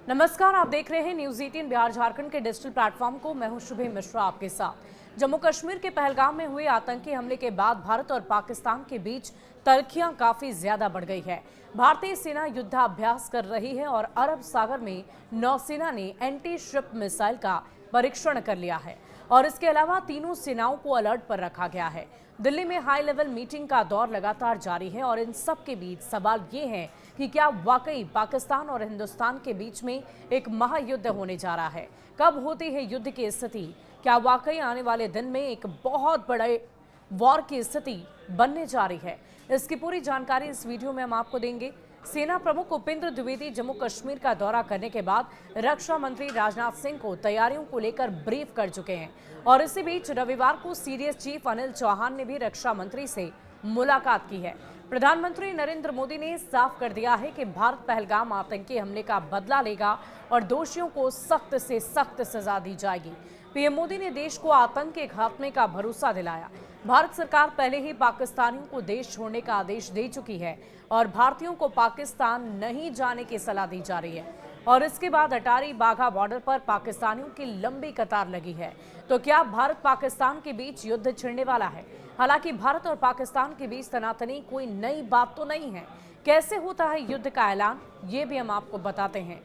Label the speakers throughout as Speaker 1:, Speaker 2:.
Speaker 1: नमस्कार, आप देख रहे हैं न्यूज 18 बिहार झारखंड के डिजिटल प्लेटफॉर्म को। मैं हूं शुभे मिश्रा आपके साथ। जम्मू कश्मीर के पहलगाम में हुए आतंकी हमले के बाद भारत और पाकिस्तान के बीच तल्खियां काफी ज्यादा बढ़ गई है। भारतीय सेना युद्धाभ्यास कर रही है और अरब सागर में नौसेना ने एंटी शिप मिसाइल का परीक्षण कर लिया है और इसके अलावा तीनों सेनाओं को अलर्ट पर रखा गया है। दिल्ली में हाई लेवल मीटिंग का दौर लगातार जारी है और इन सब के बीच सवाल ये है कि क्या वाकई पाकिस्तान और हिंदुस्तान के बीच में एक महायुद्ध होने जा रहा है। कब होती है युद्ध की स्थिति? क्या वाकई आने वाले दिन में एक बहुत बड़े वॉर की स्थिति बनने जा रही है? इसकी पूरी जानकारी इस वीडियो में हम आपको देंगे। सेना प्रमुख उपेंद्र द्विवेदी जम्मू कश्मीर का दौरा करने के बाद रक्षा मंत्री राजनाथ सिंह को तैयारियों को लेकर ब्रीफ कर चुके हैं और इसी बीच रविवार को सीडीएस चीफ अनिल चौहान ने भी रक्षा मंत्री से मुलाकात की है। प्रधानमंत्री नरेंद्र मोदी ने साफ कर दिया है कि भारत पहलगाम आतंकी हमले का बदला लेगा और दोषियों को सख्त से सख्त सजा दी जाएगी। पीएम मोदी ने देश को आतंक के खात्मे का भरोसा दिलाया। भारत सरकार पहले ही पाकिस्तानियों को देश छोड़ने का आदेश दे चुकी है और भारतीयों को पाकिस्तान नहीं जाने की सलाह दी जा रही है और इसके बाद अटारी बाघा बॉर्डर पर पाकिस्तानियों की लंबी कतार लगी है। तो क्या भारत पाकिस्तान के बीच युद्ध छिड़ने वाला है? हालांकि भारत और पाकिस्तान के बीच तनातनी कोई नई बात तो नहीं है। कैसे होता है युद्ध का ऐलान, ये भी हम आपको बताते हैं।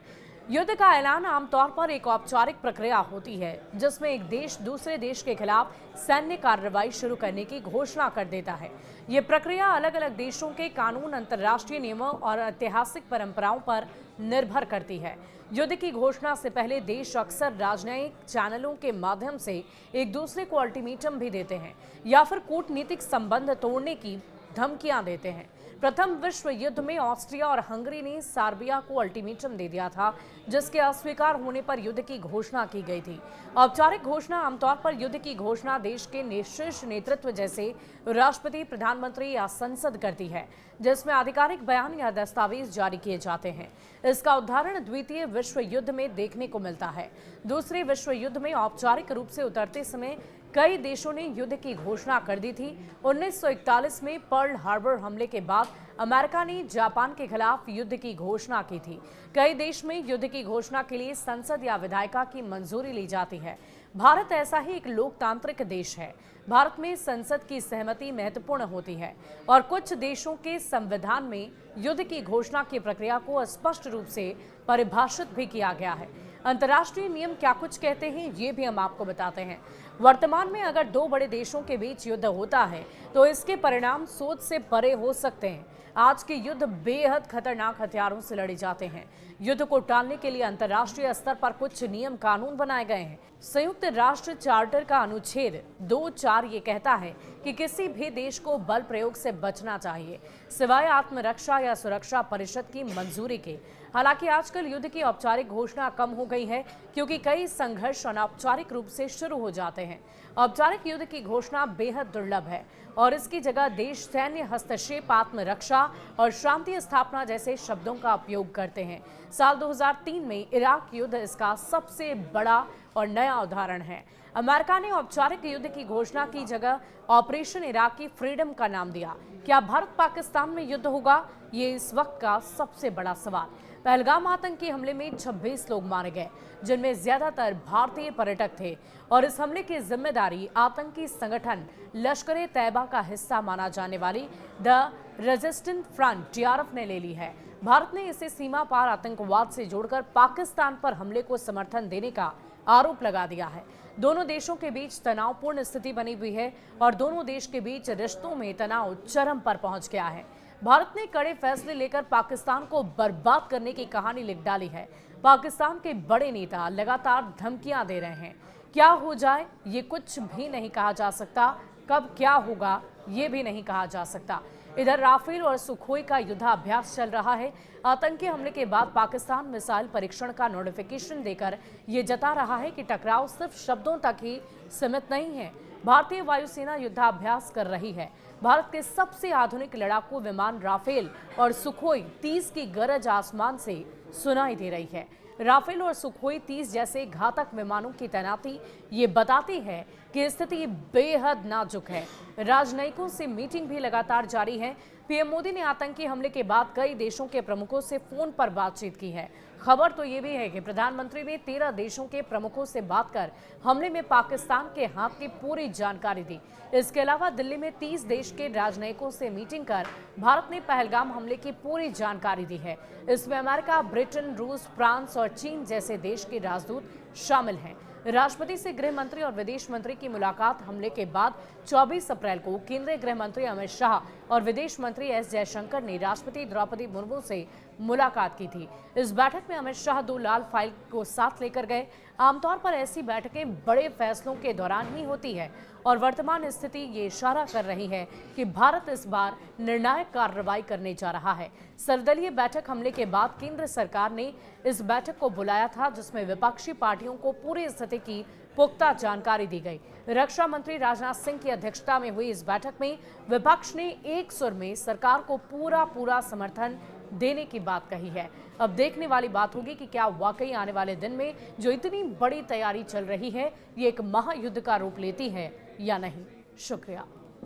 Speaker 1: युद्ध का ऐलान आमतौर पर एक औपचारिक प्रक्रिया होती है जिसमें एक देश दूसरे देश के खिलाफ सैन्य कार्रवाई शुरू करने की घोषणा कर देता है। ये प्रक्रिया अलग अलग देशों के कानून, अंतर्राष्ट्रीय नियमों और ऐतिहासिक परंपराओं पर निर्भर करती है। युद्ध की घोषणा से पहले देश अक्सर राजनयिक चैनलों के माध्यम से एक दूसरे को अल्टीमेटम भी देते हैं या फिर कूटनीतिक संबंध तोड़ने की धमकियां देते हैं। प्रथम विश्व युद्ध में ऑस्ट्रिया और हंगरी ने सर्बिया को अल्टीमेटम दे दिया था, जिसके अस्वीकार होने पर युद्ध की घोषणा की गई थी। औपचारिक घोषणा आमतौर पर युद्ध की घोषणा देश के शीर्ष नेतृत्व जैसे राष्ट्रपति, प्रधानमंत्री या संसद करती है, जिसमें आधिकारिक बयान या दस्तावेज जारी किए जाते हैं। इसका उदाहरण द्वितीय विश्व युद्ध में देखने को मिलता है। दूसरे विश्व युद्ध में औपचारिक रूप से उतरते समय कई देशों ने युद्ध की घोषणा कर दी थी। 1941 में पर्ल हार्बर हमले के बाद अमेरिका ने जापान के खिलाफ युद्ध की घोषणा की थी। कई देश में युद्ध की घोषणा के लिए संसद या विधायिका की मंजूरी ली जाती है। भारत ऐसा ही एक लोकतांत्रिक देश है। भारत में संसद की सहमति महत्वपूर्ण होती है और कुछ देशों के संविधान में युद्ध की घोषणा की प्रक्रिया को स्पष्ट रूप से परिभाषित भी किया गया है। अंतर्राष्ट्रीय नियम क्या कुछ कहते हैं, ये भी हम आपको बताते हैं। वर्तमान में अगर दो बड़े देशों के बीच युद्ध होता है तो इसके परिणाम सोच से परे हो सकते हैं। आज के युद्ध बेहद खतरनाक हथियारों से लड़े जाते हैं। युद्ध को टालने के लिए अंतर्राष्ट्रीय स्तर पर कुछ नियम कानून बनाए गए हैं। संयुक्त राष्ट्र चार्टर का अनुच्छेद 2.4 ये कहता है कि किसी भी देश को बल प्रयोग से बचना चाहिए, सिवाय आत्मरक्षा या सुरक्षा परिषद की मंजूरी के। हालांकि आजकल युद्ध की औपचारिक घोषणा कम हो गई है क्योंकि कई संघर्ष अनौपचारिक रूप से शुरू हो जाते हैं। औपचारिक युद्ध की घोषणा बेहद दुर्लभ है और इसकी जगह देश सैन्य हस्तक्षेप, आत्मरक्षा और शांति स्थापना जैसे शब्दों का उपयोग करते हैं। साल 2003 में इराक युद्ध इसका सबसे बड़ा और नया उदाहरण है। अमेरिका ने औपचारिक युद्ध की घोषणा की जगह ऑपरेशन इराकी फ्रीडम का नाम दिया। क्या भारत पाकिस्तान में युद्ध होगा? ये इस वक्त का सबसे बड़ा सवाल। पहलगाम आतंकी हमले में 26 लोग मारे गए, जिनमें ज्यादातर भारतीय पर्यटक थे और इस हमले की जिम्मेदारी आतंकी संगठन लश्कर-ए-तैयबा का हिस्सा माना जाने वाली द रेजिस्टेंस फ्रंट (DRF) ने ले ली है। भारत ने इसे सीमा पार आतंकवाद से जोड़कर पाकिस्तान पर हमले को समर्थन देने का आरोप लगा दिया है। दोनों देशों के बीच तनावपूर्ण स्थिति बनी हुई है और दोनों देश के बीच रिश्तों में तनाव चरम पर पहुंच गया है। भारत ने कड़े फैसले लेकर पाकिस्तान को बर्बाद करने की कहानी लिख डाली है। पाकिस्तान के बड़े नेता लगातार धमकियां दे रहे हैं। क्या हो जाए ये कुछ भी नहीं कहा जा सकता, कब क्या होगा ये भी नहीं कहा जा सकता। इधर राफेल और सुखोई का युद्धाभ्यास चल रहा है। आतंकी हमले के बाद पाकिस्तान मिसाइल परीक्षण का नोटिफिकेशन देकर ये जता रहा है कि टकराव सिर्फ शब्दों तक ही सीमित नहीं है। भारतीय वायुसेना युद्धाभ्यास कर रही है। भारत के सबसे आधुनिक लड़ाकू विमान राफेल और सुखोई 30 की गरज आसमान से सुनाई दे रही है। राफेल और सुखोई 30 जैसे घातक विमानों की तैनाती ये बताती है कि स्थिति बेहद नाजुक है। राजनयिकों से मीटिंग भी लगातार जारी है। पीएम मोदी ने आतंकी हमले के बाद कई देशों के प्रमुखों से फोन पर बातचीत की है। खबर तो ये भी है कि प्रधानमंत्री ने 13 देशों के प्रमुखों से बात कर हमले में पाकिस्तान के हाथ की पूरी जानकारी दी। इसके अलावा दिल्ली में 30 देश के राजनयिकों से मीटिंग कर भारत ने पहलगाम हमले की पूरी जानकारी दी है। इसमें अमेरिका, ब्रिटेन, रूस, फ्रांस और चीन जैसे देश के राजदूत शामिल हैं। राष्ट्रपति से गृह मंत्री और विदेश मंत्री की मुलाकात हमले के बाद 24 अप्रैल को केंद्रीय गृह मंत्री अमित शाह और विदेश मंत्री एस जयशंकर ने राष्ट्रपति द्रौपदी मुर्मू से मुलाकात की थी। इस बैठक में अमित शाह 2 लाल फाइल को साथ लेकर गए। आमतौर पर ऐसी बैठकें बड़े फैसलों के दौरान ही होती है और वर्तमान स्थिति ये इशारा कर रही है कि भारत इस बार निर्णायक कार्रवाई करने जा रहा है। सर्वदलीय बैठक हमले के बाद केंद्र सरकार ने इस बैठक को बुलाया था, जिसमें विपक्षी पार्टियों को पूरी स्थिति की पुख्ता जानकारी दी गई। रक्षा मंत्री राजनाथ सिंह की अध्यक्षता में हुई इस बैठक में विपक्ष ने एक सुर में सरकार को पूरा समर्थन देने की बात कही है। अब देखने वाली बात होगी कि क्या वाकई आने वाले दिन में जो इतनी बड़ी तैयारी चल रही है, ये एक महायुद्ध का रूप लेती है या नहीं। शुक्रिया।